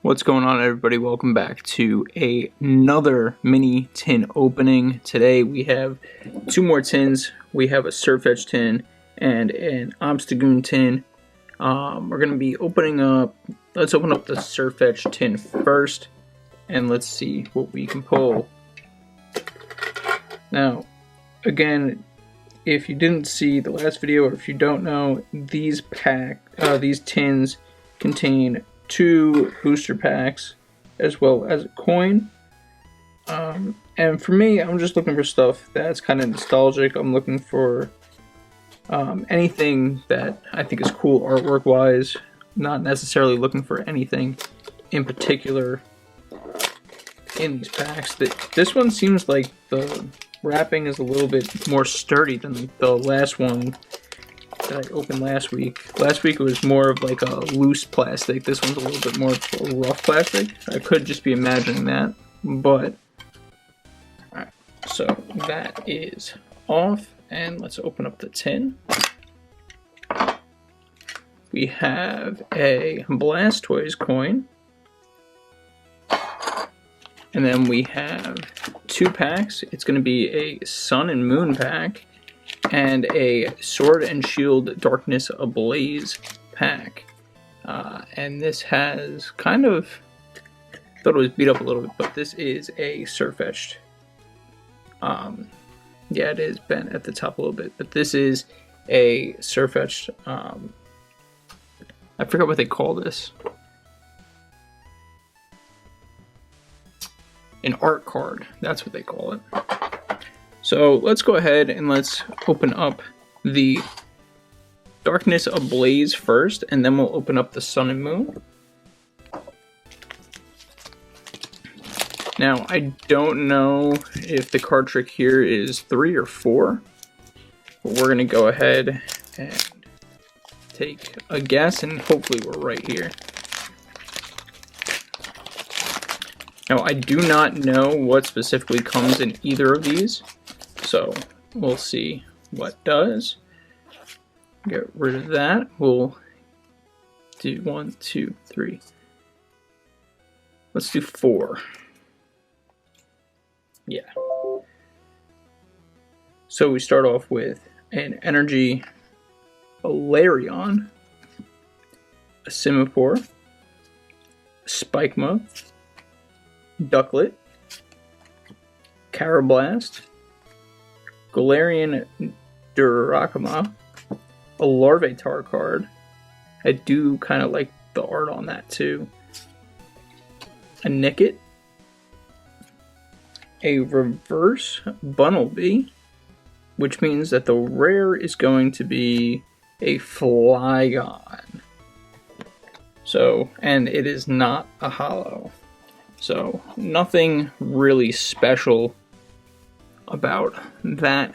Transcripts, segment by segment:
What's going on, everybody? Welcome back to another mini tin opening. Today we have two more tins. We have a Sirfetch'd tin and an Obstagoon tin. We're going to be opening up, let's open up the Sirfetch'd tin first, and let's see what we can pull. Now, again, if you didn't see the last video, or if you don't know, these tins contain 2 booster packs as well as a coin. And for me, I'm just looking for stuff that's kind of nostalgic. I'm looking for anything that I think is cool artwork wise, not necessarily looking for anything in particular in these packs. This one seems like the wrapping is a little bit more sturdy than the last one that I opened last week. Last week it was more of like a loose plastic. This one's a little bit more rough plastic. I could just be imagining that, but alright, so that is off, and let's open up the tin. We have a Blastoise coin, and then we have 2 packs. It's going to be a Sun and Moon pack and a Sword and Shield Darkness Ablaze pack. And this has kind of, thought it was beat up a little bit, but this is a Sirfetch'd. Yeah, it is bent at the top a little bit, but this is a Sirfetch'd. I forgot what they call this. An art card, that's what they call it. So let's go ahead and let's open up the Darkness Ablaze first, and then we'll open up the Sun and Moon. Now, I don't know if the card trick here is 3 or 4, but we're going to go ahead and take a guess, and hopefully we're right here. Now, I do not know what specifically comes in either of these, so we'll see what does. Get rid of that. We'll do 1, 2, 3. Let's do 4. Yeah. So we start off with an Energy, a Larion, a Simipour, a Spikemuth, Ducklet, Karrablast, Galarian Durakama, a Larvitar card. I do kind of like the art on that too. A Nickit, a Reverse Bunnelby, which means that the rare is going to be a Flygon. So, and it is not a holo. So, nothing really special about that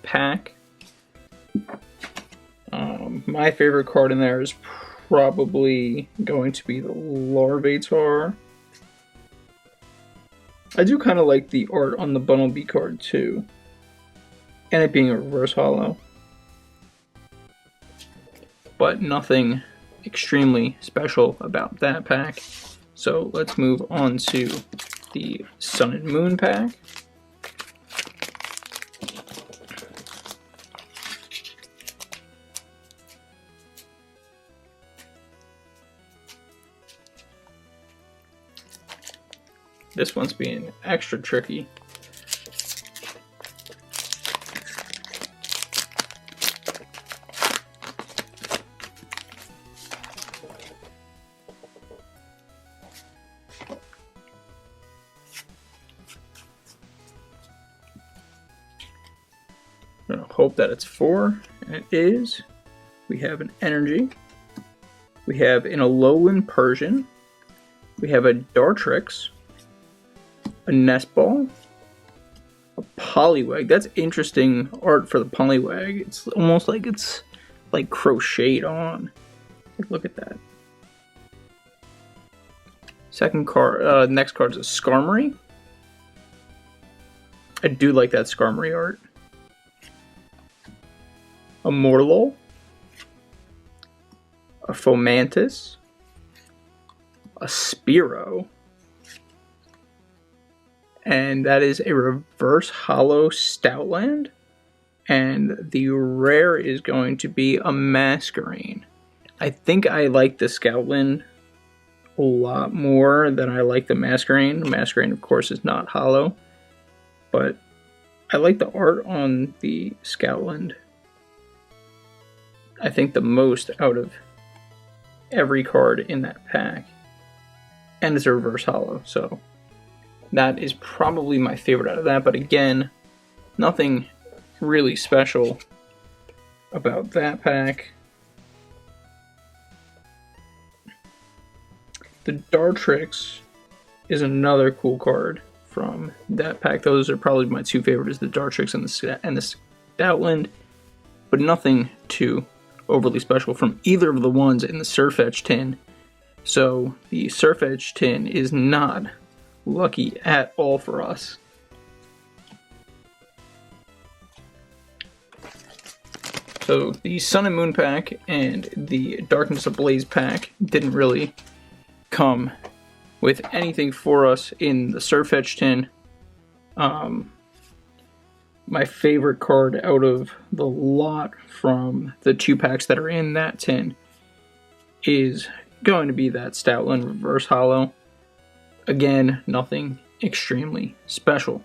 pack. My favorite card in there is probably going to be the Larvitar. I do kind of like the art on the Bunnelby card too, and it being a reverse holo, but nothing extremely special about that pack. So let's move on to the Sun and Moon pack. This one's being extra tricky. I'm gonna hope that it's 4, and it is. We have an Energy. We have an Alolan Persian. We have a Dartrix, a Nestball, a Poliwag. That's interesting art for the Poliwag. It's almost like it's like crocheted on. Look at that. Second card, next card is a Skarmory. I do like that Skarmory art. A Morlul, a Fomantis, a Spearow. And that is a reverse holo Stoutland. And the rare is going to be a Masquerain. I think I like the Stoutland a lot more than I like the Masquerain. Masquerain, of course, is not holo. But I like the art on the Stoutland, I think, the most out of every card in that pack. And it's a reverse holo, so that is probably my favorite out of that. But again, nothing really special about that pack. The Dartrix is another cool card from that pack. Those are probably my two favorites, the Dartrix and the Stoutland, but nothing too overly special from either of the ones in the Sirfetch'd tin. So the Sirfetch'd tin is not lucky at all for us. So the Sun and Moon pack and the Darkness Ablaze pack didn't really come with anything for us in the Sirfetch'd tin. My favorite card out of the lot from the two packs that are in that tin is going to be that Stoutland reverse holo. Again, nothing extremely special.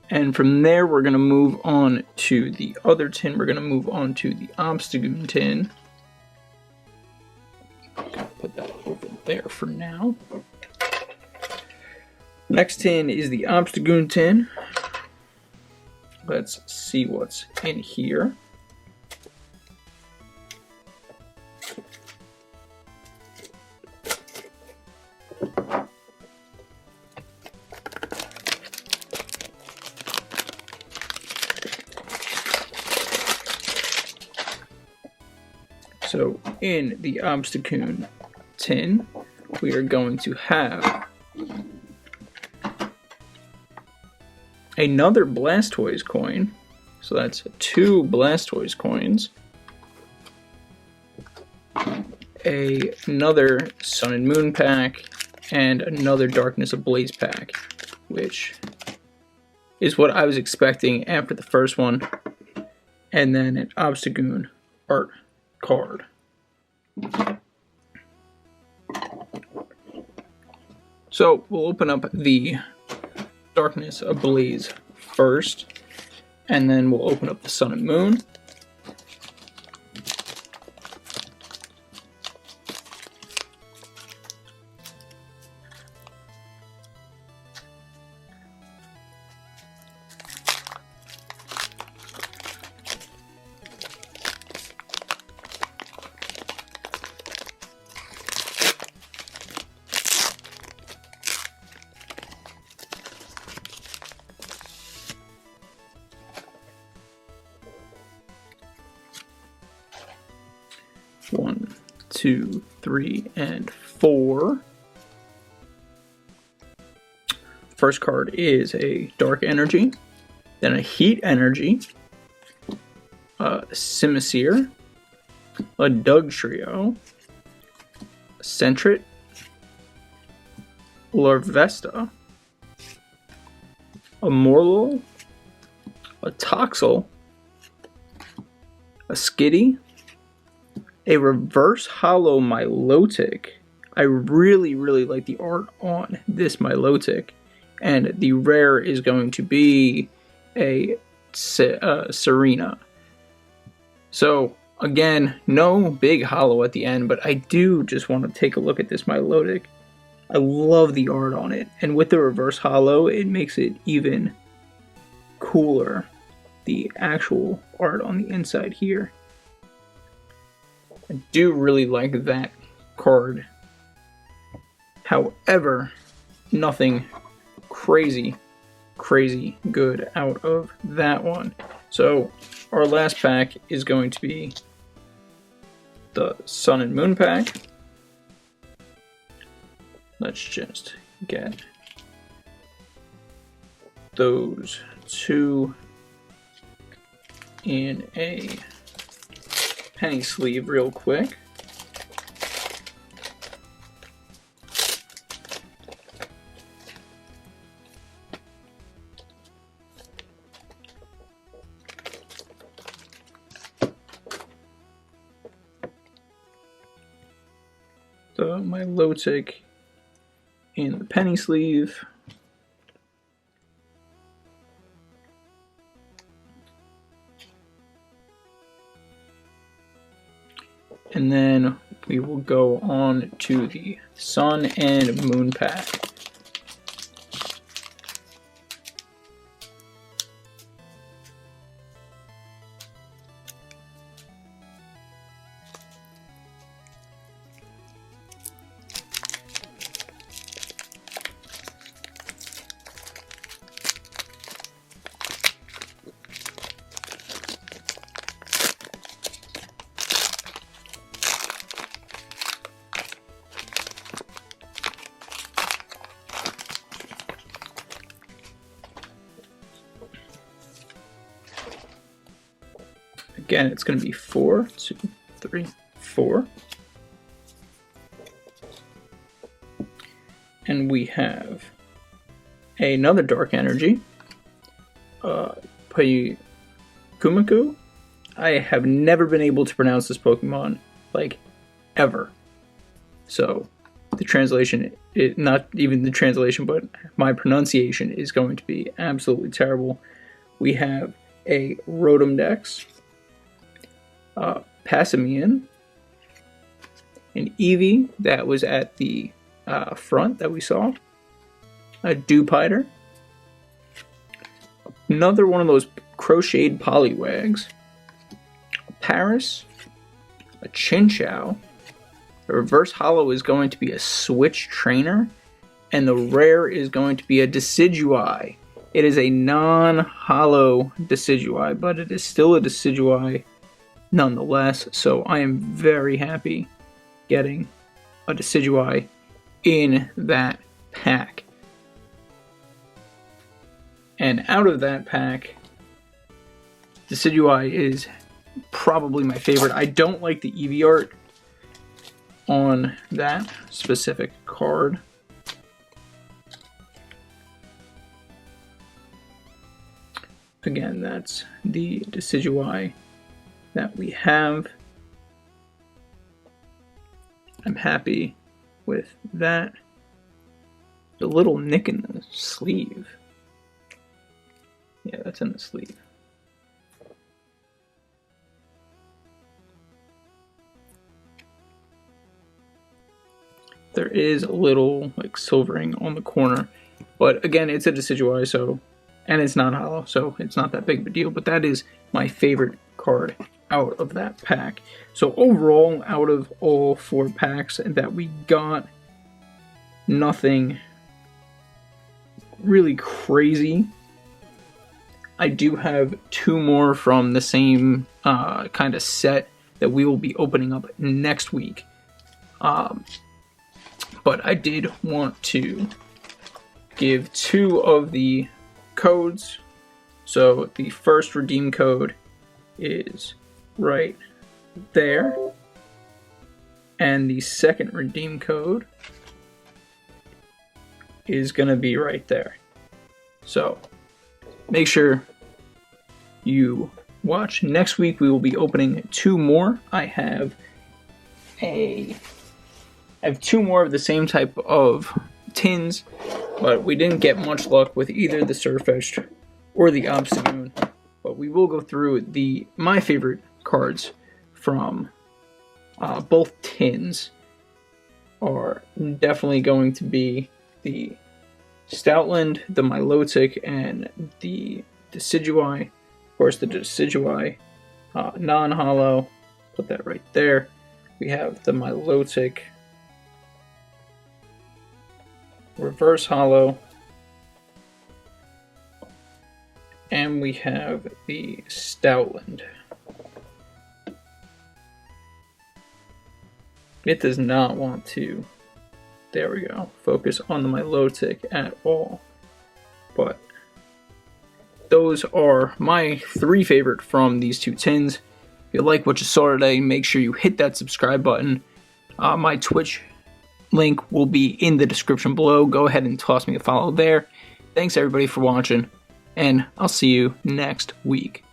And from there, we're going to move on to the other tin. We're going to move on to the Obstagoon tin. Put that over there for now. Next tin is the Obstagoon tin. Let's see what's in here. So in the Obstagoon tin, we are going to have another Blastoise coin. So that's 2 Blastoise coins. Another Sun and Moon pack, and another Darkness Ablaze pack, which is what I was expecting after the first one. And then an Obstagoon art card. So we'll open up the Darkness Ablaze first, and then we'll open up the Sun and Moon. One, two, three, and 4. First card is a Dark Energy, then a Heat Energy, a Simisear, a Dugtrio, a Sentret, Larvesta, a Morelull, a Toxel, a Skitty, a reverse holo Milotic. I really like the art on this Milotic. And the rare is going to be a Serena. So, again, no big holo at the end, but I do just want to take a look at this Milotic. I love the art on it. And with the reverse holo, it makes it even cooler. The actual art on the inside here. I do really like that card. However, nothing crazy good out of that one. So our last pack is going to be the Sun and Moon pack. Let's just get those 2 in a penny sleeve real quick. the Milotic in the penny sleeve. And then we will go on to the Sun and Moon pack. Again, it's going to be 4, 2, 3, 4. And we have another Dark Energy, Kumaku. I have never been able to pronounce this Pokemon, like, ever. So, the translation, not even the translation, but my pronunciation is going to be absolutely terrible. We have a Rotom Dex, Passimian, an Eevee that was at the front that we saw, a Dewpider, another one of those crocheted Poliwags, a Paris, a Chinchou. The reverse holo is going to be a Switch Trainer, and the rare is going to be a Decidueye. It is a non-holo Decidueye, but it is still a Decidueye nonetheless, so I am very happy getting a Decidueye in that pack. And out of that pack, Decidueye is probably my favorite. I don't like the Eevee art on that specific card. Again, that's the Decidueye that we have. I'm happy with that. The little nick in the sleeve. Yeah, that's in the sleeve. There is a little like silvering on the corner, but again, it's a Decidueye, so, and it's not holo, so it's not that big of a deal. But that is my favorite card out of that pack. So overall, out of all 4 packs that we got, nothing really crazy. I do have 2 more from the same kind of set that we will be opening up next week. But I did want to give 2 of the codes. So the first redeem code is right there, and the second redeem code is going to be right there. So make sure you watch. Next week we will be opening 2 more. I have 2 more of the same type of tins, but we didn't get much luck with either the Sirfetch'd or the Obstagoon. But we will go through my favorite cards from both tins. Are definitely going to be the Stoutland, the Milotic, and the Decidueye. Of course, the Decidueye non-holo. Put that right there. We have the Milotic reverse holo, and we have the Stoutland. It does not want to, there we go, focus on the Milotic at all. But those are my 3 favorite from these 2 tins. If you like what you saw today, make sure you hit that subscribe button. My Twitch link will be in the description below. Go ahead and toss me a follow there. Thanks everybody for watching, and I'll see you next week.